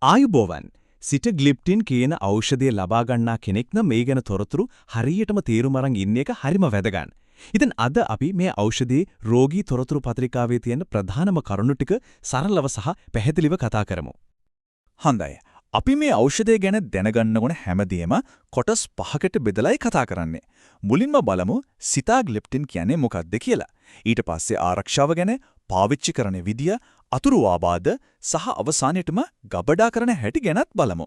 ආයුබෝවන් සිටග්ලිප්ටින් කියන ඖෂධය ලබා ගන්නා කෙනෙක් නම් මේ ගැන තොරතුරු හරියටම තේරුම් අරන් ඉන්න එක හරිම වැදගත්. ඉතින් අද අපි මේ ඖෂධයේ රෝගී තොරතුරු පත්‍රිකාවේ තියෙන ප්‍රධානම කරුණු ටික සරලව සහ පැහැදිලිව කතා කරමු. හොඳයි. අපි මේ ඖෂධය ගැන දැනගන්න ඕන හැමදේම කොටස් 5කට බෙදලායි කතා කරන්නේ. මුලින්ම බලමු සිටාග්ලිප්ටින් කියන්නේ මොකක්ද කියලා. ඊට පස්සේ ආරක්ෂාව ගැන, පාවිච්චි කරන විදිය, අතුරු ආබාධ සහ අවසානයේටම ගබඩා කරන හැටි ගැනත් බලමු.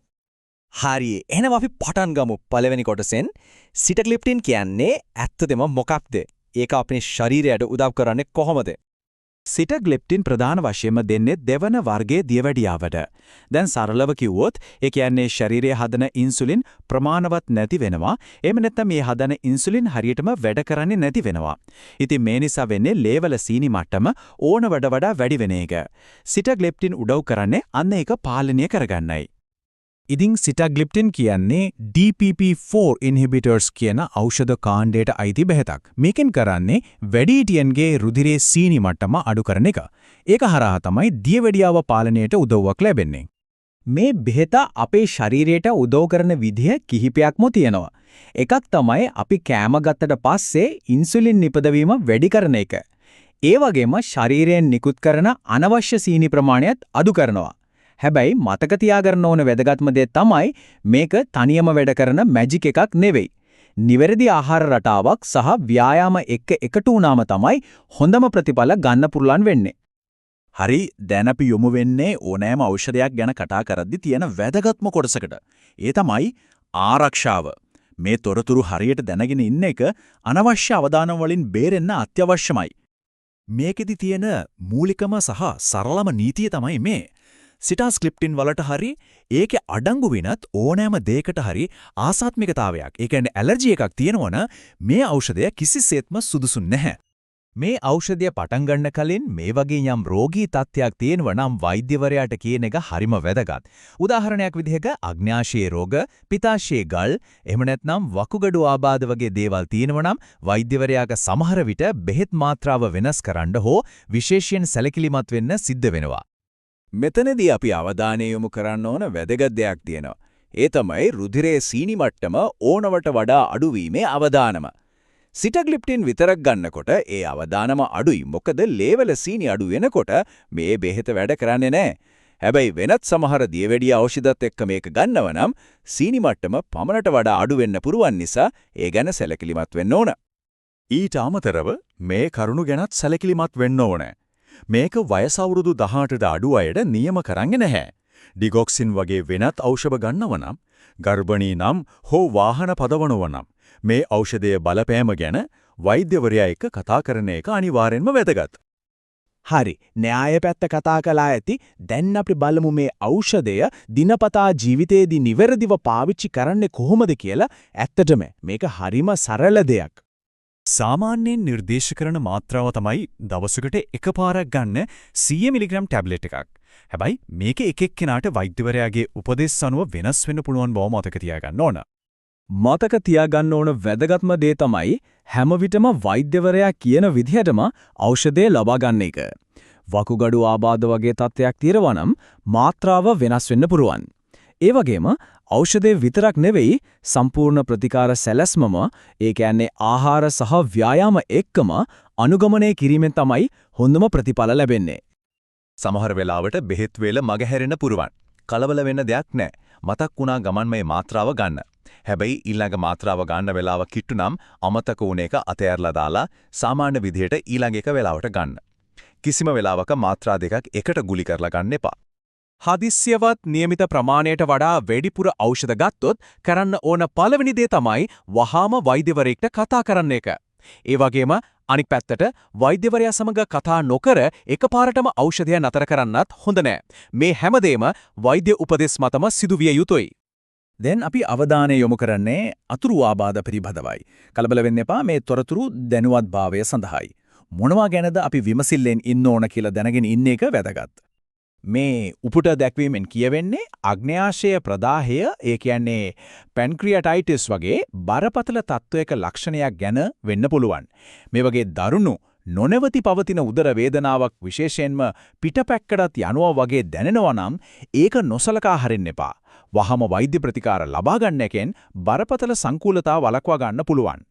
හරි. එහෙනම් අපි පටන් ගමු පළවෙනි කොටසෙන්. සිටග්ලිප්ටින් කියන්නේ ඇත්තටම මොකක්ද? ඒක අපේ ශරීරයට උදව් කරන්නේ කොහොමද? සිටග්ලිප්ටින් ප්‍රධාන වශයෙන්ම දෙන්නේ දෙවන වර්ගයේ දියවැඩියාවට. දැන් සරලව කිව්වොත් ඒ කියන්නේ ශරීරයේ හදන ඉන්සුලින් ප්‍රමාණවත් නැති වෙනවා. එහෙම නැත්නම් මේ හදන ඉන්සුලින් හරියටම වැඩ කරන්නේ නැති වෙනවා. ඉතින් මේ නිසා වෙන්නේ ලේවල සීනි මට්ටම ඕන වඩා වැඩි වෙන එක. සිටග්ලිප්ටින් උදව් කරන්නේ අන්න ඒක පාලනය කරගන්නයි. ඉතින් සිටග්ලිප්ටින් කියන්නේ DPP4 inhibitors කියන ඖෂධ කාණ්ඩයට අයිති බෙහෙතක්. මේකෙන් කරන්නේ වැඩිහිටියන්ගේ රුධිරයේ සීනි මට්ටම අඩු කරන එක. ඒක හරහා තමයි දියවැඩියාව පාලනයට උදව්වක් ලැබෙන්නේ. මේ බෙහෙත අපේ ශරීරයට උදව් කරන විදිහ කිහිපයක්ම තියෙනවා. එකක් තමයි අපි කෑම ගත්තට පස්සේ ඉන්සුලින් නිපදවීම වැඩි කරන එක. ඒ වගේම ශරීරයෙන් නිකුත් කරන අනවශ්‍ය සීනි ප්‍රමාණයත් අඩු කරනවා. හැබැයි මතක තියාගන්න ඕන වැදගත්ම දේ තමයි මේක තනියම වැඩ කරන මැජික් එකක් නෙවෙයි. නිවැරදි ආහාර රටාවක් සහ ව්‍යායාම එක්ක එකතු වුණාම තමයි හොඳම ප්‍රතිඵල ගන්න පුළුවන් වෙන්නේ. හරි, දැන් අපි යොමු වෙන්නේ ඕනෑම ඖෂධයක් ගැන කතා කරද්දී තියෙන වැදගත්ම කොටසකට. ඒ තමයි ආරක්ෂාව. මේ තොරතුරු හරියට දැනගෙන ඉන්න එක අනවශ්‍ය අවදානම් වලින් බේරෙන්න අත්‍යවශ්‍යමයි. මේකෙදි තියෙන මූලිකම සහ සරලම නීතිය තමයි මේ. සිටාග්ලිප්ටින් වලට හරි ඒකේ අඩංගු වෙනත් ඕනෑම දෙයකට හරි ආසාත්මිකතාවයක්, ඒ කියන්නේ ඇලර්ජි එකක් තියෙනවන මේ ඖෂධය කිසිසේත්ම සුදුසු නැහැ. මේ ඖෂධය පටන් ගන්න කලින් මේ වගේ යම් රෝගී තත්ත්වයක් තියෙනවා නම් වෛද්‍යවරයාට කියන එක හරිම වැදගත්. උදාහරණයක් විදිහක අග්න්‍යාශයේ රෝග, පිතාශයේ ගල්, එහෙම නැත්නම් වකුගඩු ආබාධ වගේ දේවල් තියෙනවා නම් වෛද්‍යවරයාට සමහර විට බෙහෙත් මාත්‍රාව වෙනස් කරන්න හෝ විශේෂයෙන් සැලකිලිමත් වෙන්න සිද්ධ වෙනවා. මෙතනදී අපි අවධානය යොමු කරන්න ඕන වැදගත් දෙයක් තියෙනවා. ඒ තමයි රුධිරයේ සීනි මට්ටම ඕනවට වඩා අඩු වීමේ අවදානම. සිටග්ලිප්ටින් විතරක් ගන්නකොට ඒ අවදානම අඩුයි. මොකද ලේවල සීනි අඩු වෙනකොට මේ බෙහෙත වැඩ කරන්නේ නැහැ. හැබැයි වෙනත් සමහර දියවැඩිය ඖෂධත් එක්ක මේක ගන්නව නම් සීනි මට්ටම පමණට වඩා අඩු වෙන්න පුරුවන් නිසා ඒ ගැන සැලකිලිමත් වෙන්න ඕන. ඊට අමතරව මේ කරුණු ගැනත් සැලකිලිමත් වෙන්න ඕනේ. මේක වයස අවුරුදු 18ට අඩු අයට නියම කරන්නේ නැහැ. ඩිගොක්සින් වගේ වෙනත් ඖෂධ ගන්නව නම්, ගර්භණී නම් හෝ වාහන පදවනව නම් මේ ඖෂධයේ බලපෑම ගැන වෛද්‍යවරයා එක්ක කතා කරන එක අනිවාර්යෙන්ම වැදගත්. හරි. න්‍යාය පැත්ත කතා කළා ඇති. දැන් අපි බලමු මේ ඖෂධය දිනපතා ජීවිතයේදී නිවැරදිව පාවිච්චි කරන්නේ කොහොමද කියලා. ඇත්තටම මේක හරිම සරල දෙයක්. සාමාන්‍යයෙන් නිර්දේශ කරන මාත්‍රාව තමයි දවසකට එකපාරක් ගන්න 100 මිලිග්‍රෑම් ටැබ්ලට් එකක්. හැබැයි මේක එක එක්කෙනාට වෛද්‍යවරයාගේ උපදෙස් අනුව වෙනස් වෙන්න පුළුවන් බව මතක තියාගන්න ඕන. මතක තියාගන්න ඕන වැදගත්ම දේ තමයි හැම විටම වෛද්‍යවරයා කියන විදිහටම ඖෂධය ලබා ගන්න එක. වකුගඩු ආබාධ වගේ තත්ත්වයක් තියෙනවා නම් මාත්‍රාව වෙනස් වෙන්න පුරුවන්. ඒ වගේම ඖෂධය විතරක් නෙවෙයි සම්පූර්ණ ප්‍රතිකාර සැලැස්මම, ඒ කියන්නේ ආහාර සහ ව්‍යායාම එක්කම අනුගමනය කිරීමෙන් තමයි හොඳම ප්‍රතිඵල ලැබෙන්නේ. සමහර වෙලාවට බෙහෙත් වේල මගහැරෙන්න පුරුවන්. කලබල වෙන්න දෙයක් නැහැ. මතක් වුණා ගමන් මේ මාත්‍රාව ගන්න. හැබැයි ඊළඟ මාත්‍රාව ගන්න වෙලාව කිට්ටු නම් අමතක වුණ එක අතෑරලා දාලා සාමාන්‍ය විදිහට ඊළඟ එක වෙලාවට ගන්න. කිසිම වෙලාවක මාත්‍රා දෙකක් එකට ගුලි කරලා ගන්න එපා. හදිස්සියවත් નિયમિત ප්‍රමාණයට වඩා වැඩිපුර ඖෂධ ගත්තොත් කරන්න ඕන පළවෙනි දේ තමයි වහාම වෛද්‍යවරයෙක්ට කතා කරන්න එක. ඒ වගේම අනික් පැත්තට වෛද්‍යවරයා සමග කතා නොකර එකපාරටම ඖෂධය නතර කරන්නත් හොඳ නෑ. මේ හැමදේම වෛද්‍ය උපදෙස් මතම සිදුවිය යුතුයි. දැන් අපි අවධානය යොමු කරන්නේ අතුරු ආබාධ පිළිබඳවයි. කලබල වෙන්න එපා. මේ තොරතුරු දැනුවත්භාවය සඳහායි. මොනවා ගැනද අපි විමසිල්ලෙන් ඉන්න ඕන කියලා දැනගෙන ඉන්න එක වැදගත්. මේ උපුට දැක්වීමෙන් කියවෙන්නේ අග්න්‍යාශය ප්‍රදාහය, ඒ කියන්නේ පැන්ක්‍රියටයිටිස් වගේ බරපතල තත්ත්වයක ලක්ෂණයක් ගැන වෙන්න පුළුවන්. මේ වගේ දරුණු නොනවති පවතින උදර වේදනාවක් විශේෂයෙන්ම පිටපැක්කටත් යනවා වගේ දැනෙනවා නම් ඒක නොසලකා හරින්න එපා. වහම වෛද්‍ය ප්‍රතිකාර ලබා ගන්න එකෙන් බරපතල සංකූලතා වළක්වා ගන්න පුළුවන්.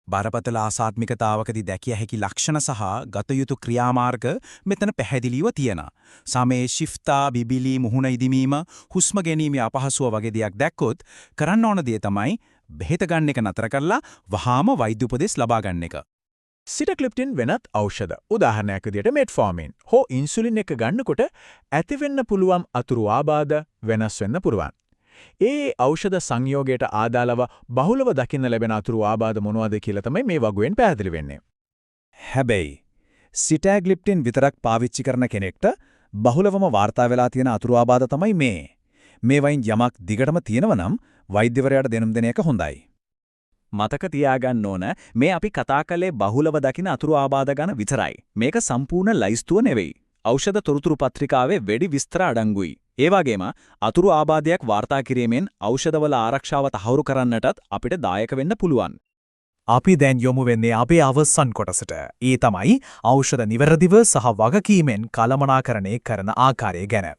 බරපතල ආසාත්මිකතාවකදී දැකිය හැකි ලක්ෂණ සහ ගත යුතු ක්‍රියාමාර්ග මෙතන පැහැදිලිව තියෙනවා. සමේ ශිෆ්තා බිබිලි මුහුණ ඉදිමීම හුස්ම ගැනීම අපහසුව වගේ දෙයක් දැක්කොත් කරන්න ඕන දේ තමයි බෙහෙත ගන්න එක නතර කරලා වහාම වෛද්‍ය උපදෙස් ලබා ගන්න එක. සිටක්ලිප්ටින් වෙනත් ඖෂධ උදාහරණයක් විදිහට මෙට්ෆෝමින් හෝ ඉන්සුලින් එක ගන්නකොට ඇතිවෙන්න පුළුවන් අතුරු ආබාධ වෙනස් වෙන්න පුරුවන්. ඒ ඖෂධ සංයෝගයට ආදාළව බහුලව දකින්න ලැබෙන අතුරු ආබාධ මොනවද කියලා තමයි මේ වගුවෙන් පැහැදිලි වෙන්නේ. හැබැයි සිටැග්ලිප්ටින් විතරක් පාවිච්චි කරන කෙනෙක්ට බහුලවම වාර්තා වෙලා තියෙන අතුරු ආබාධ තමයි මේ. මේ වයින් යමක් දිගටම තියෙනව නම් වෛද්‍යවරයාට දෙනුම් දෙන එක හොඳයි. මතක තියාගන්න ඕන මේ අපි කතා කළේ බහුලව දකින අතුරු ආබාධ ගැන විතරයි. මේක සම්පූර්ණ ලයිස්තුව නෙවෙයි. ඖෂධ තොරතුරු පත්‍රිකාවේ වැඩි විස්තර අඩංගුයි. ඒ වගේම අතුරු ආබාධයක් වාර්තා කිරීමෙන් ඖෂධවල ආරක්ෂාව තහවුරු කරන්නටත් අපිට දායක වෙන්න පුළුවන්. අපි දැන් යොමු වෙන්නේ අපේ අවසන් කොටසට. ඒ තමයි ඖෂධ නිවැරදිව සහ වගකීමෙන් කළමනාකරණය කරන ආකාරය ගැන.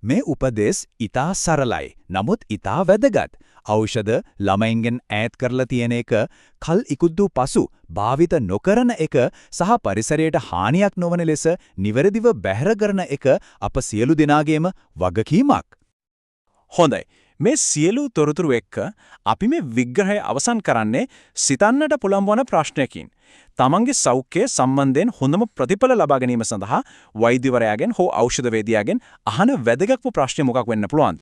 මේ උපදෙස් ඊටා සරලයි. නමුත් ඊටා වැදගත්. ඖෂධ ළමයින්ගෙන් ඈත් කරලා තියෙන එක, කල් ඉක්ුද්දු පසු භාවිත නොකරන එක සහ පරිසරයට හානියක් නොවන ලෙස නිවැරදිව බැහැර කරන එක අප සියලු දෙනාගේම වගකීමක්. හොඳයි. මේ සියලු තොරතුරු එක්ක අපි මේ විග්‍රහය අවසන් කරන්නේ සිතන්නට පුළුවන් වන ප්‍රශ්නයකින්. තමන්ගේ සෞඛ්‍යය සම්බන්ධයෙන් හොඳම ප්‍රතිඵල ලබා ගැනීම සඳහා වෛද්‍යවරයාගෙන් හෝ ඖෂධ වේදිකාගෙන් අහන වැදගත්ම ප්‍රශ්නේ මොකක් වෙන්න පුළුවන්ද?